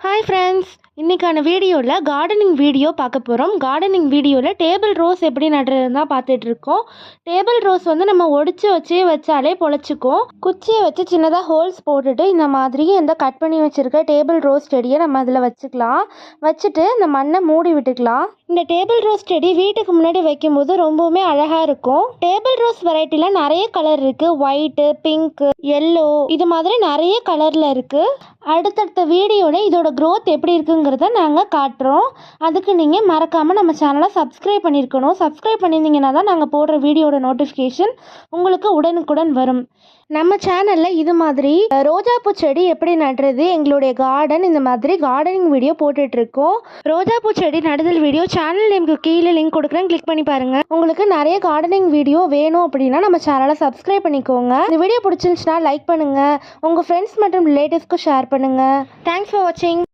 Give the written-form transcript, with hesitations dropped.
Hi friends, இன்றைக்கான வீடியோவில் gardening video பார்க்க போகிறோம். கார்டனிங் வீடியோவில் டேபிள் ரோஸ் எப்படி நடுறதுன்னு தான் பார்த்துட்ருக்கோம். டேபிள் ரோஸ் வந்து நம்ம ஒடிச்சு வச்சாலே பொழைச்சிக்கும். குச்சியை வச்சு சின்னதாக ஹோல்ஸ் போட்டுட்டு இந்த மாதிரி இந்த கட் பண்ணி வச்சுருக்க டேபிள் ரோஸ் செடியை நம்ம அதில் வச்சுக்கலாம். வச்சுட்டு இந்த மண்ணை மூடி விட்டுக்கலாம். இந்த டேபிள் ரோஸ் செடி வீட்டுக்கு முன்னாடி வைக்கும்போது ரொம்பவுமே அழகாக இருக்கும். டேபிள் ரோஸ் வெரைட்டியில் நிறைய கலர் இருக்குது. ஒயிட்டு, பிங்க்கு, எல்லோ, இது மாதிரி நிறைய கலரில் இருக்குது. அடுத்தடுத்த வீடியோவில் இதோட க்ரோத் எப்படி இருக்குங்கிறத நாங்கள் காட்டுறோம். அதுக்கு நீங்கள் மறக்காமல் நம்ம சேனலை சப்ஸ்கிரைப் பண்ணியிருக்கணும். சப்ஸ்கிரைப் பண்ணியிருந்தீங்கன்னா தான் நாங்கள் போடுற வீடியோட நோட்டிஃபிகேஷன் உங்களுக்கு உடனுக்குடன் வரும். நம்ம சேனலில் இது மாதிரி ரோஜாப்பூ செடி எப்படி நடுறது, எங்களுடைய கார்டன், இந்த மாதிரி கார்டனிங் வீடியோ போட்டுட்ருக்கோம். ரோஜாப்பூ செடி நடுதல் வீடியோ சேனல் நேமுக்கு கீழே லிங்க் கொடுக்குறேன், கிளிக் பண்ணி பாருங்கள். உங்களுக்கு நிறைய கார்டனிங் வீடியோ வேணும் அப்படின்னா நம்ம சேனலை சப்ஸ்கிரைப் பண்ணிக்கோங்க. இந்த வீடியோ பிடிச்சிருந்துச்சுன்னா லைக் பண்ணுங்கள், உங்கள் ஃப்ரெண்ட்ஸ் மற்றும் ரிலேட்டிவ்ஸ்க்கு ஷேர் பண்ணுங்கள். தேங்க்ஸ் ஃபார் வாட்சிங்.